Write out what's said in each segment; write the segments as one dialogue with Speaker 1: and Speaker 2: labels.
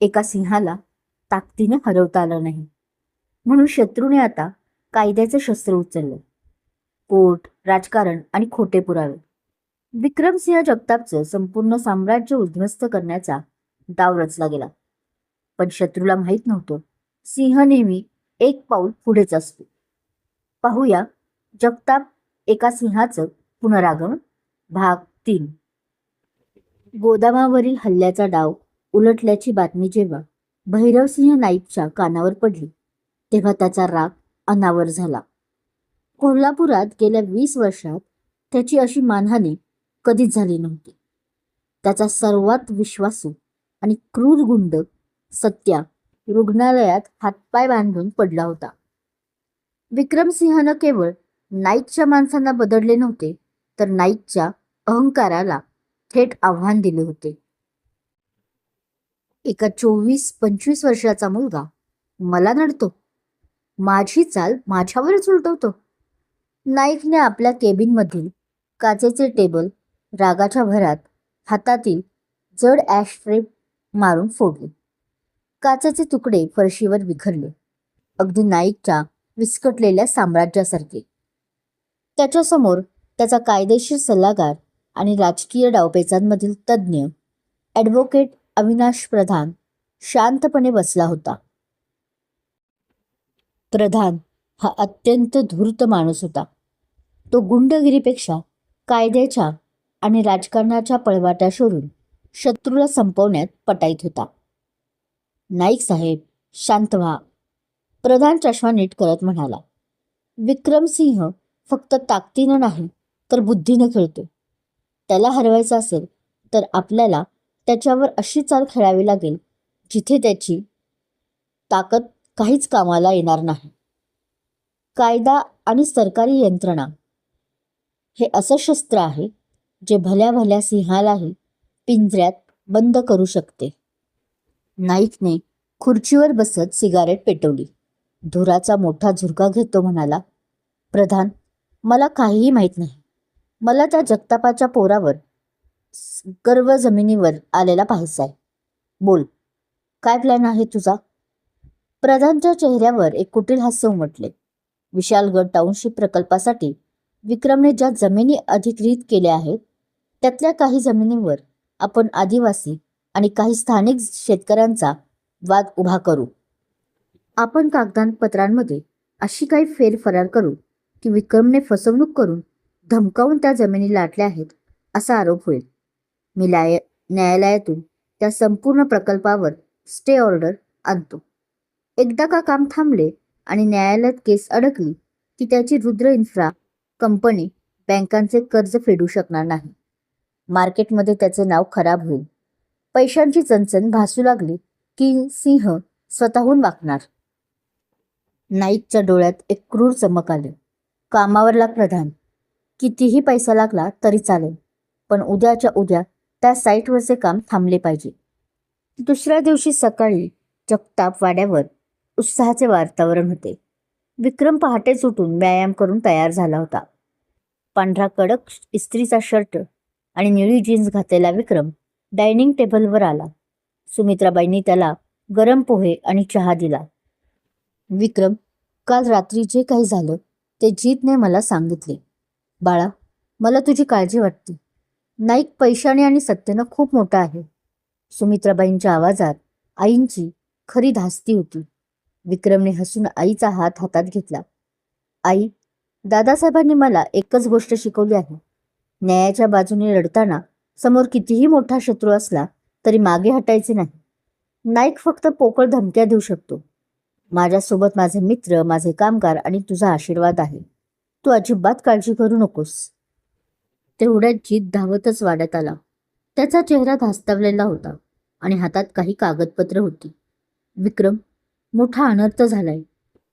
Speaker 1: एका सिंहाला ताकदीने हरवता आलं नाही. म्हणून शत्रूने आता कायद्याचे शस्त्र उचलले. कोर्ट, राजकारण आणि खोटे पुरावे. विक्रमसिंह जगतापचं संपूर्ण साम्राज्य उद्ध्वस्त करण्याचा डाव रचला गेला. पण शत्रूला माहीत नव्हतं, सिंह नेहमी एक पाऊल पुढेच असतो. पाहूया जगताप एका सिंहाचं पुनरागमन, भाग 3. गोदामावरील हल्ल्याचा डाव उलटल्याची बातमी जेव्हा भैरवसिंह नाईकच्या कानावर पडली, तेव्हा त्याचा राग अनावर झाला. कोल्हापुरात गेल्या 20 वर्षात त्याची अशी मानहानी कधीच झाली नव्हती. त्याचा सर्वात विश्वासू आणि क्रूर गुंड सत्या रुग्णालयात हातपाय बांधून पडला होता. विक्रमसिंहनं केवळ नाईकच्या माणसांना बदलले नव्हते, तर नाईकच्या अहंकाराला थेट आव्हान दिले होते. एका 24-25 वर्षाचा मुलगा मला नडतो, माझी चाल माझ्यावरच उलटवतो. नाईकने आपल्या केबिनमधील काचेचे टेबल रागाच्या भरात हातातील जड ॲशट्रे मारून फोडले. काचेचे तुकडे फरशीवर विखरले, अगदी नाईकच्या विस्कटलेल्या साम्राज्यासारखे. त्याच्यासमोर त्याचा कायदेशीर सल्लागार आणि राजकीय डावपेचांमधील तज्ज्ञ ॲडव्होकेट अविनाश प्रधान शांतपणे बसला होता. प्रधान हा अत्यंत धूर्त माणूस होता. तो गुंडगिरीपेक्षा कायद्याच्या आणि राजकारणाच्या पळवाट्या शोधून शत्रूला संपवण्यात पटाईत होता. नाईक साहेब, शांत व्हा, प्रधान चष्मा नीट करत म्हणाला. विक्रमसिंह फक्त ताकदीनं नाही तर बुद्धीनं खेळतो. त्याला हरवायचं असेल तर आपल्याला त्याच्यावर अशी चाल खेळावी लागेल जिथे त्याची ताकद काहीच कामाला येणार नाही. कायदा आणि सरकारी यंत्रणा हे असं शस्त्र आहे जे भल्या भल्या सिंहालाही पिंजऱ्यात बंद करू शकते. नाईकने खुर्चीवर बसत सिगारेट पेटवली. धुराचा मोठा झुरका घेत तो म्हणाला, प्रधान, मला काहीही माहीत नाही. मला त्या जगतापाच्या पोरावर गर्व जमिनीवर आलेला पाहायचाय. बोल, काय प्लॅन आहे तुझा? प्रधानच्या चेहऱ्यावर एक कुटील हास्य उमटले. विशालगड टाउनशिप प्रकल्पासाठी विक्रमने ज्या जमिनी अधिग्रहित केल्या आहेत, त्यातल्या काही जमिनींवर आपण आदिवासी आणि काही स्थानिक शेतकऱ्यांचा वाद उभा करू. आपण कागदपत्रांमध्ये अशी काही फेरफार करू की विक्रमने फसवणूक करून धमकावून त्या जमिनी लाटल्या आहेत असा आरोप होईल. मी न्यायालयातून त्या संपूर्ण प्रकल्पावर स्टे ऑर्डर आणतो. एकदा का काम थांबले आणि न्यायालयात केस अडकली की त्याची रुद्र इन्फ्रा कंपनी बँकांचे कर्ज फेडू शकणार नाही. मार्केटमध्ये त्याचे नाव खराब होईल. पैशांची चणचण भासू लागली की सिंह स्वतःहून वाकणार. नाईकच्या डोळ्यात एक क्रूर चमक आली. कामावर लाग प्रधान. कितीही पैसा लागला तरी चालेल, पण उद्याच्या उद्या त्या साईटवरचे काम थांबले पाहिजे. दुसऱ्या दिवशी सकाळी जगताप वाड्यावर उत्साहाचे वातावरण होते. विक्रम पहाटेच उठून व्यायाम करून तयार झाला होता. पांढरा कडक इस्त्रीचा शर्ट आणि निळी जीन्स घातलेला विक्रम डायनिंग टेबलवर आला. सुमित्राबाईंनी त्याला गरम पोहे आणि चहा दिला. विक्रम, काल रात्री जे काही झालं ते जीतने मला सांगितले. बाळा, मला तुझी काळजी वाटते. नाईक पैशाने आणि सत्तेनं खूप मोठा आहे. सुमित्राबाईंच्या आवाजात आईंची खरी धास्ती होती. विक्रमने हसून आईचा हात हातात घेतला. आई, दादासाहेबांनी मला एकच गोष्ट शिकवली आहे. न्यायाच्या बाजूने लढताना समोर कितीही मोठा शत्रू असला तरी मागे हटायचे नाही. नाईक फक्त पोकळ धमक्या देऊ शकतो. माझ्यासोबत माझे मित्र, माझे कामगार आणि तुझा आशीर्वाद आहे. तू अजिबात काळजी करू नकोस. तेवढ्यात जीत धावतच वाड्यात आला. त्याचा चेहरा धास्तावलेला होता आणि हातात काही कागदपत्र होती. विक्रम, मोठा अनर्थ झालाय.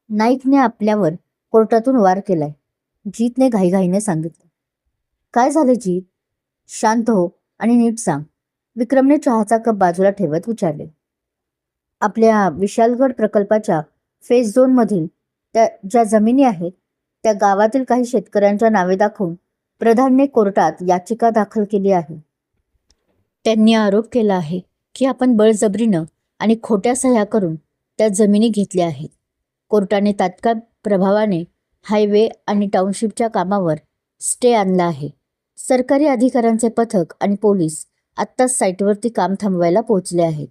Speaker 1: नाईकने आपल्यावर कोर्टातून वार केलाय, जीतने घाईघाईने सांगितलं. काय झाले जीत? शांत हो आणि नीट सांग, विक्रमने चहाचा कप बाजूला ठेवत विचारले. आपल्या विशालगड प्रकल्पाच्या फेज 2 मधील त्या ज्या जमिनी आहेत त्या गावातील काही शेतकऱ्यांच्या नावे दाखवून प्रधानने कोर्टात याचिका दाखल केली आहे. त्यांनी आरोप केला आहे की आपण बळजबरीनं आणि खोट्या सह्या करून त्या जमिनी घेतल्या आहेत. कोर्टाने तात्काळ प्रभावाने हायवे आणि टाउनशिपच्या कामावर स्टे आणला आहे. सरकारी अधिकाऱ्यांचे पथक आणि पोलीस आत्ताच साईटवरती काम थांबवायला पोहोचले आहेत.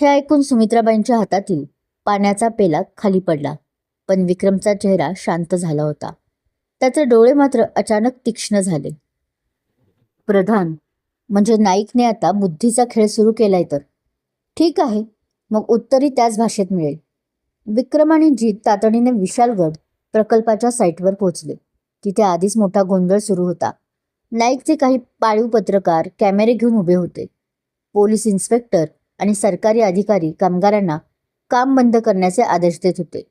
Speaker 1: हे ऐकून सुमित्राबाईंच्या हातातील पाण्याचा पेला खाली पडला, पण विक्रमचा चेहरा शांत झाला होता. त्याचे डोळे मात्र अचानक तीक्ष्ण झाले. प्रधान, म्हणजे नाईकने आता बुद्धीचा खेळ सुरू केलाय तर? ठीक आहे, मग उत्तरही त्याच भाषेत मिळेल. विक्रम आणि जीत तातडीने विशालगड प्रकल्पाच्या साईटवर पोहोचले. तिथे आधीच मोठा गोंधळ सुरू होता. नाईकचे काही पाळीव पत्रकार कॅमेरे घेऊन उभे होते. पोलीस इन्स्पेक्टर आणि सरकारी अधिकारी कामगारांना काम बंद करण्याचे आदेश देत होते.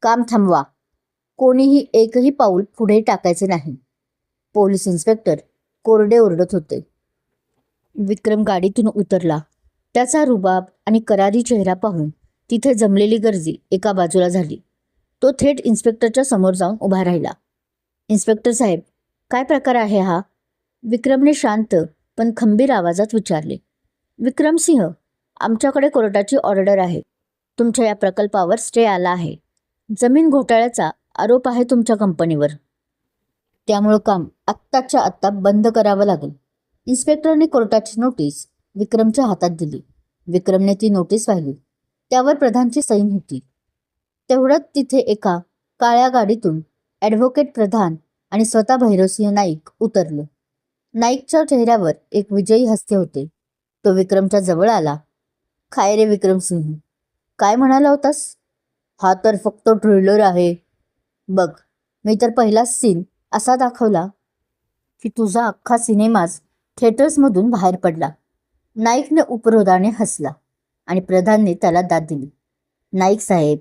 Speaker 1: काम थांबवा, कोणीही एकही पाऊल पुढे टाकायचे नाही, पोलीस इन्स्पेक्टर कोरडे ओरडत होते. विक्रम गाडीतून उतरला. त्याचा रुबाब आणि करारी चेहरा पाहून तिथे जमलेली गर्दी एका बाजूला झाली. तो थेट इन्स्पेक्टरच्या समोर जाऊन उभा राहिला. इन्स्पेक्टर साहेब, काय प्रकार आहे हा? विक्रमने शांत पण खंबीर आवाजात विचारले. विक्रमसिंह, आमच्याकडे कोर्टाची ऑर्डर आहे. तुमच्या या प्रकल्पावर स्टे आला आहे. जमीन घोटाळ्याचा आरोप आहे तुमच्या कंपनीवर. त्यामुळं काम आत्ताच्या आत्ता बंद करावं लागेल. इन्स्पेक्टरने कोर्टाची नोटीस विक्रमच्या हातात दिली. विक्रमने ती नोटीस पाहिली. त्यावर प्रधानची सही होती. तेवढ्यात तिथे एका काळ्या गाडीतून ॲडव्होकेट प्रधान आणि स्वतः भैरवसिंह नाईक उतरले. नाईकच्या चेहऱ्यावर एक विजयी हास्य होते. तो विक्रमच्या जवळ आला. काय रे विक्रमसिंह, काय म्हणाला होतास? हा तर फक्त ट्रेलर आहे. बघ, मी तर पहिलाच सीन असा दाखवला की तुझा अख्खा सिनेमाच थिएटर्समधून बाहेर पडला. नाईकने उपरोधाने हसला आणि प्रधानने त्याला दाद दिली. नाईक साहेब,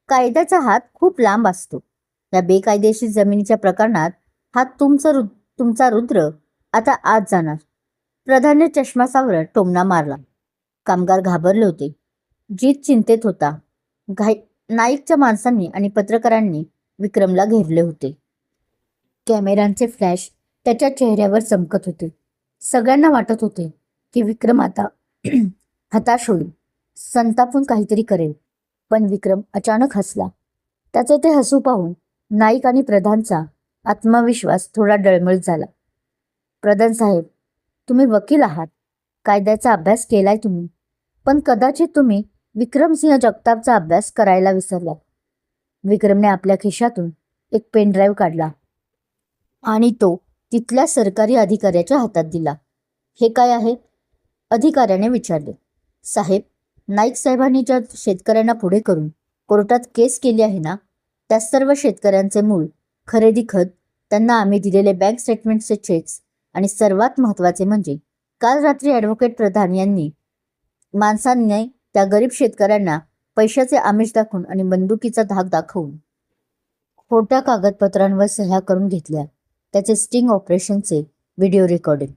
Speaker 1: कायद्याचा हात खूप लांब असतो. या बेकायदेशीर जमिनीच्या प्रकरणात हा तुमचा रुद्र आता आत जाणार. प्रधानने चष्मा सावरत टोमणा मारला. कामगार घाबरले होते. जीत चिंतेत होता. नाईकच्या माणसांनी आणि पत्रकारांनी विक्रमला घेरले होते. कॅमेऱ्यांचे फ्लॅश त्याच्या चेहऱ्यावर चमकत होते. सगळ्यांना वाटत होते की विक्रम आता हताश होईल, संतापून काहीतरी करेल. पण विक्रम अचानक हसला. त्याचे ते हसू पाहून नाईक आणि प्रधानचा आत्मविश्वास थोडा डळमळीत झाला. प्रधान साहेब, तुम्ही वकील आहात, कायद्याचा अभ्यास केलाय तुम्ही, पण कदाचित तुम्ही विक्रमसिंह जगतापचा अभ्यास करायला विसरला. विक्रमने आपल्या खिशातून एक पेन ड्राईव्ह काढला आणि तो तिथल्या सरकारी अधिकाऱ्याच्या हातात दिला. हे काय आहे? अधिकाऱ्याने विचारले. साहेब, नाईक साहेबांनी ज्या शेतकऱ्यांना पुढे करून कोर्टात केस केली आहे ना, त्या सर्व शेतकऱ्यांचे मूळ, खरेदी खत, त्यांना आम्ही दिलेले बँक स्टेटमेंटचे चेक्स आणि सर्वात महत्त्वाचे म्हणजे काल रात्री ॲडव्होकेट प्रधान यांनी माणसांनी त्या गरीब शेतकऱ्यांना पैशाचे आमिष दाखवून आणि बंदुकीचा धाक दाखवून खोट्या कागदपत्रांवर सह्या करून घेतल्या. त्याचे स्टिंग ऑपरेशनचे व्हिडिओ रेकॉर्डिंग.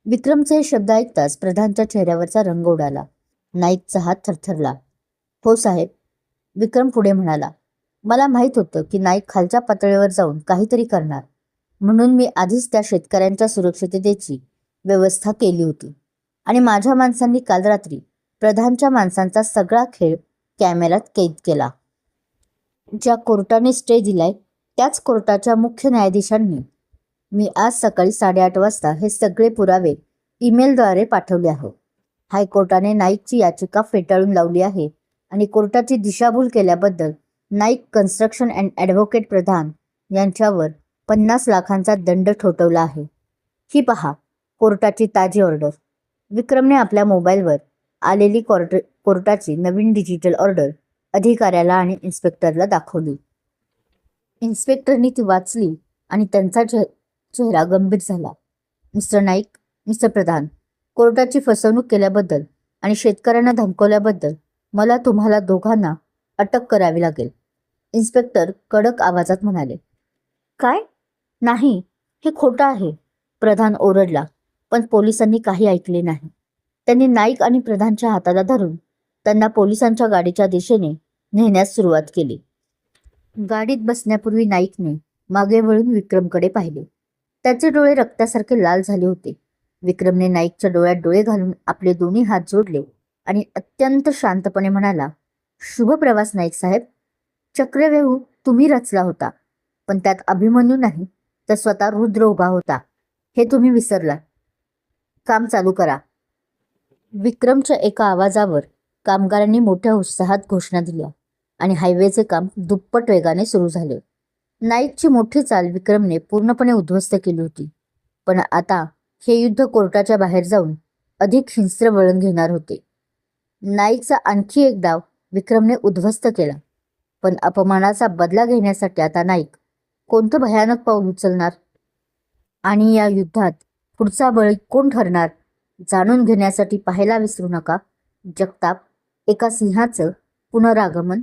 Speaker 1: विक्रमचे हे शब्द ऐकताच प्रधानच्या चेहऱ्यावरचा रंग उडाला. नाईकचा हात थरथरला. हो साहेब, विक्रम पुढे म्हणाला. मला माहीत होतं की नाईक खालच्या पातळीवर जाऊन काहीतरी करणार, म्हणून मी आधीच त्या शेतकऱ्यांच्या सुरक्षिततेची व्यवस्था केली होती. आणि माझ्या माणसांनी काल रात्री प्रधानच्या माणसांचा सगळा खेळ कॅमेऱ्यात कैद केला. ज्या कोर्टाने स्टे दिलाय त्याच कोर्टाच्या मुख्य न्यायाधीशांनी मी आज सकाळी 8:30 वाजता हे सगळे पुरावे ईमेलद्वारे पाठवले आहेत. हायकोर्टाने नाईकची याचिका फेटाळून लावली आहे आणि कोर्टाची दिशाभूल केल्याबद्दल नाईक कन्स्ट्रक्शन अँड ॲडव्होकेट प्रधान यांच्यावर 50 लाखांचा दंड ठोठावला आहे. ही पहा कोर्टाची ताजी ऑर्डर. विक्रमने आपल्या मोबाईलवर आलेली कोर्टाची नवीन डिजिटल ऑर्डर अधिकाऱ्याला आणि इन्स्पेक्टरला दाखवली. इन्स्पेक्टरनी ती वाचली आणि त्यांचा चेहरा गंभीर झाला. मिस्टर नाईक, मिस्टर प्रधान, कोर्टाची फसवणूक केल्याबद्दल आणि शेतकऱ्यांना धमकवल्याबद्दल मला तुम्हाला दोघांना अटक करावी लागेल, इन्स्पेक्टर कडक आवाजात म्हणाले. काय? नाही, हे खोटं आहे, प्रधान ओरडला. पण पोलिसांनी काही ऐकले नाही. त्यांनी नाईक आणि प्रधानच्या हाताला धरून त्यांना पोलिसांच्या गाडीच्या दिशेने नेण्यास सुरुवात केली. गाडीत बसण्यापूर्वी नाईकने मागे वळून विक्रमकडे पाहिले. त्याचे डोळे रक्तासारखे लाल झाले होते. विक्रमने नाईकच्या डोळ्यात डोळे घालून आपले दोन्ही हात जोडले आणि अत्यंत शांतपणे म्हणाला, शुभ प्रवास नाईक साहेब. चक्रव्यूह तुम्ही रचला होता, पण त्यात अभिमन्यू नाही तर स्वतः रुद्र उभा होता, हे तुम्ही विसरला. काम चालू करा. विक्रमच्या एका आवाजावर कामगारांनी मोठ्या उत्साहात घोषणा दिल्या आणि हायवेचे काम दुप्पट वेगाने सुरू झाले. नाईकची मोठी चाल विक्रमने पूर्णपणे उद्ध्वस्त केली होती, पण आता हे युद्ध कोर्टाच्या बाहेर जाऊन अधिक हिंस्र वळण घेणार होते. नाईकचा आणखी एक डाव विक्रमने उद्ध्वस्त केला, पण अपमानाचा बदला घेण्यासाठी आता नाईक कोणतं भयानक पाऊल उचलणार आणि या युद्धात पुढचा बळी कोण ठरणार जाणून घेण्यासाठी पाहायला विसरू नका जगताप एका सिंहाचं पुनरागमन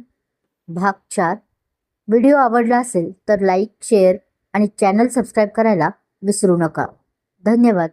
Speaker 1: भाग 4. व्हिडिओ आवडला असेल तर लाईक, शेअर आणि चॅनल सबस्क्राईब करायला विसरू नका. धन्यवाद.